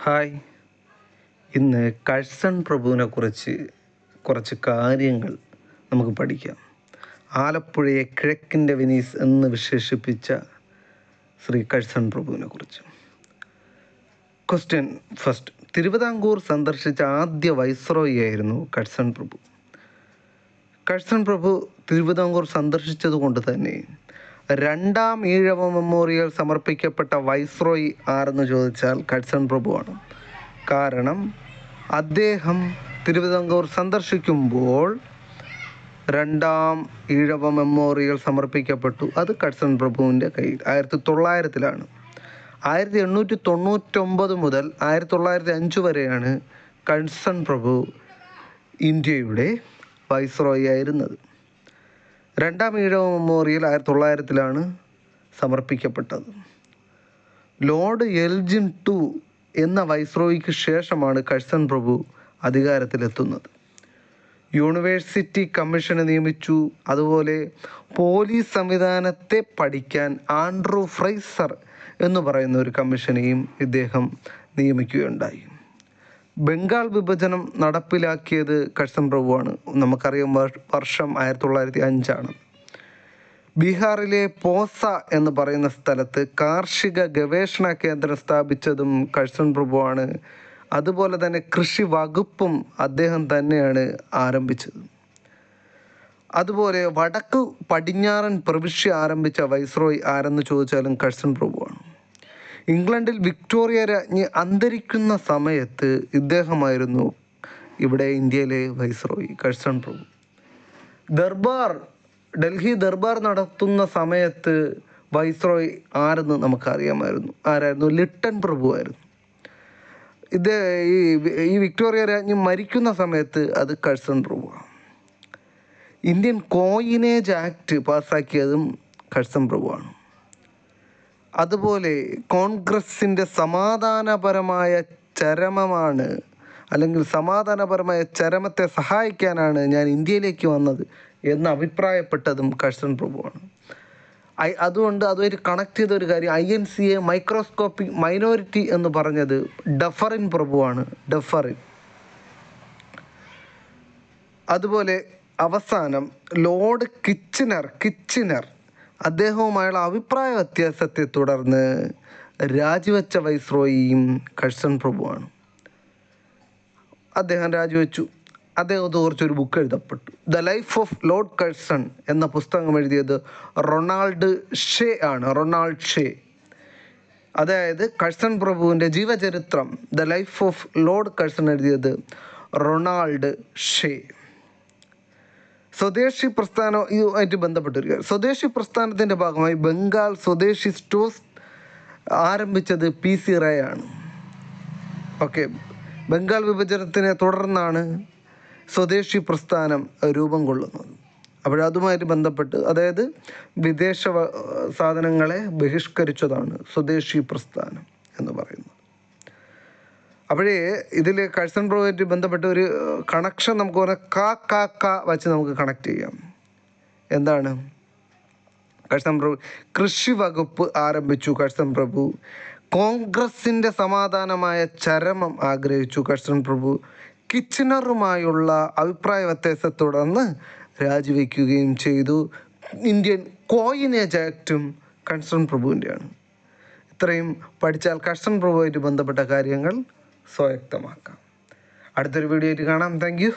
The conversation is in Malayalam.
ഹായ്. ഇന്ന് കഴ്സൺ പ്രഭുവിനെ കുറിച്ച് കുറച്ച് കാര്യങ്ങൾ നമുക്ക് പഠിക്കാം. ആലപ്പുഴയെ കിഴക്കിൻ്റെ വെനീസ് എന്ന് വിശേഷിപ്പിച്ച ശ്രീ കഴ്സൺ പ്രഭുവിനെ കുറിച്ച്. Question first. തിരുവിതാംകൂർ സന്ദർശിച്ച ആദ്യ വൈസ്രോയി ആയിരുന്നു കഴ്സൺ പ്രഭു. കഴ്സൺ പ്രഭു തിരുവിതാംകൂർ സന്ദർശിച്ചത് കൊണ്ട് തന്നെ രണ്ടാം ഈഴവ മെമ്മോറിയൽ സമർപ്പിക്കപ്പെട്ട വൈസ്രോയി ആരെന്ന് ചോദിച്ചാൽ കഴ്സൺ പ്രഭുവാണ്. കാരണം അദ്ദേഹം തിരുവിതാംകൂർ സന്ദർശിക്കുമ്പോൾ രണ്ടാം ഈഴവ മെമ്മോറിയൽ സമർപ്പിക്കപ്പെട്ടു. അത് കഴ്സൺ പ്രഭുവിൻ്റെ കയ്യിൽ 1900-ലാണ്. 1899 മുതൽ 1905 വരെയാണ് കഴ്സൺ പ്രഭു ഇന്ത്യയുടെ വൈസ്രോയി ആയിരുന്നത്. രണ്ടാം ഈഴവ മെമ്മോറിയൽ 1900-ലാണ് സമർപ്പിക്കപ്പെട്ടത്. ലോർഡ് എൽജിൻ II എന്ന വൈസ്രോയിക്ക് ശേഷമാണ് കഴ്സൺ പ്രഭു അധികാരത്തിലെത്തുന്നത്. യൂണിവേഴ്സിറ്റി കമ്മീഷനെ നിയമിച്ചു. അതുപോലെ പോലീസ് സംവിധാനത്തെ പഠിക്കാൻ ആൻഡ്രൂ ഫ്രൈസർ എന്ന് പറയുന്ന ഒരു കമ്മീഷനെയും ഇദ്ദേഹം നിയമിക്കുകയുണ്ടായി. ബംഗാൾ വിഭജനം നടപ്പിലാക്കിയത് കഴ്സൺ പ്രഭുവാണ്. നമുക്കറിയാം, വർഷം 1905-ആണ്. ബീഹാറിലെ പോസ എന്ന് പറയുന്ന സ്ഥലത്ത് കാർഷിക ഗവേഷണ കേന്ദ്രം സ്ഥാപിച്ചതും കഴ്സൺ പ്രഭുവാണ്. അതുപോലെ തന്നെ കൃഷി വകുപ്പും അദ്ദേഹം തന്നെയാണ് ആരംഭിച്ചത്. അതുപോലെ വടക്ക് പടിഞ്ഞാറൻ പ്രവിശ്യ ആരംഭിച്ച വൈസ്രോയി ആരെന്ന് ചോദിച്ചാലും കഴ്സൺ പ്രഭുവാണ്. ഇംഗ്ലണ്ടിൽ വിക്ടോറിയ രാജ്ഞി അന്തരിക്കുന്ന സമയത്ത് ഇദ്ദേഹമായിരുന്നു ഇവിടെ ഇന്ത്യയിലെ വൈസ്രോയി കഴ്സൺ പ്രഭു. ഡൽഹി ദർബാർ നടത്തുന്ന സമയത്ത് വൈസ്രോയി ആരെന്ന് നമുക്കറിയാമായിരുന്നു. ആരായിരുന്നു? ലിട്ടൺ പ്രഭുവായിരുന്നു. ഈ വിക്ടോറിയ രാജ്ഞി മരിക്കുന്ന സമയത്ത് അത് കഴ്സൺ പ്രഭുവാണ്. ഇന്ത്യൻ കോയിനേജ് ആക്ട് പാസ്സാക്കിയതും കഴ്സൺ പ്രഭുവാണ്. അതുപോലെ കോൺഗ്രസിൻ്റെ സമാധാനപരമായ ചരമത്തെ സഹായിക്കാനാണ് ഞാൻ ഇന്ത്യയിലേക്ക് വന്നത് എന്ന് അഭിപ്രായപ്പെട്ടതും കഴ്സൺ പ്രഭുവാണ്. അതുകൊണ്ട് അതുമായിട്ട് കണക്ട് ചെയ്ത ഒരു കാര്യം, INCA മൈക്രോസ്കോപ്പിക് മൈനോറിറ്റി എന്ന് പറഞ്ഞത് ഡഫറിൻ പ്രഭുവാണ്. അതുപോലെ അവസാനം ലോർഡ് കിച്ചിനർ അദ്ദേഹവുമായുള്ള അഭിപ്രായ വ്യത്യാസത്തെ തുടർന്ന് രാജിവെച്ച വൈസ്രോയിയും കഴ്സൺ പ്രഭുവാണ്. അദ്ദേഹം രാജിവെച്ചു. അദ്ദേഹത്തെ കുറിച്ചൊരു ബുക്ക് എഴുതപ്പെട്ടു. The life of Lord Curzon എന്ന പുസ്തകം എഴുതിയത് റൊണാൾഡ് ഷേ. അതായത് കഴ്സൺ പ്രഭുവിൻ്റെ ജീവചരിത്രം the life of Lord Curzon എഴുതിയത് റൊണാൾഡ് ഷേ. സ്വദേശി പ്രസ്ഥാനം ഇതുമായിട്ട് ബന്ധപ്പെട്ടിരിക്കുക. സ്വദേശി പ്രസ്ഥാനത്തിൻ്റെ ഭാഗമായി ബംഗാൾ സ്വദേശി സ്റ്റോഴ്സ് ആരംഭിച്ചത് PC റേ ആണ്. ബംഗാൾ വിഭജനത്തിനെ തുടർന്നാണ് സ്വദേശി പ്രസ്ഥാനം രൂപം കൊള്ളുന്നത്. അതുമായിട്ട് ബന്ധപ്പെട്ട്, അതായത് വിദേശ സാധനങ്ങളെ ബഹിഷ്കരിച്ചതാണ് സ്വദേശി പ്രസ്ഥാനം എന്ന് പറയുന്നത്. ഇതിൽ കഴ്സൺ പ്രഭുവായിട്ട് ബന്ധപ്പെട്ട ഒരു കണക്ഷൻ നമുക്ക് വച്ച് നമുക്ക് കണക്ട് ചെയ്യാം. എന്താണ്? കഴ്സൺ പ്രഭു കൃഷി വകുപ്പ് ആരംഭിച്ചു. കഴ്സൺ പ്രഭു കോൺഗ്രസിൻ്റെ സമാധാനമായ ചരമം ആഗ്രഹിച്ചു. കഴ്സൺ പ്രഭു കിച്ചിനറുമായുള്ള അഭിപ്രായ വ്യത്യാസത്തെ തുടർന്ന് രാജിവെക്കുകയും ചെയ്തു. ഇന്ത്യൻ കോയിനേജ് ആക്റ്റും കഴ്സൺ പ്രഭുവിൻ്റെയാണ്. ഇത്രയും പഠിച്ചാൽ കഴ്സൺ പ്രഭുവായിട്ട് ബന്ധപ്പെട്ട കാര്യങ്ങൾ സ്വയക്തമാക്കാം. അടുത്തൊരു വീഡിയോ ആയിട്ട് കാണാം. Thank you.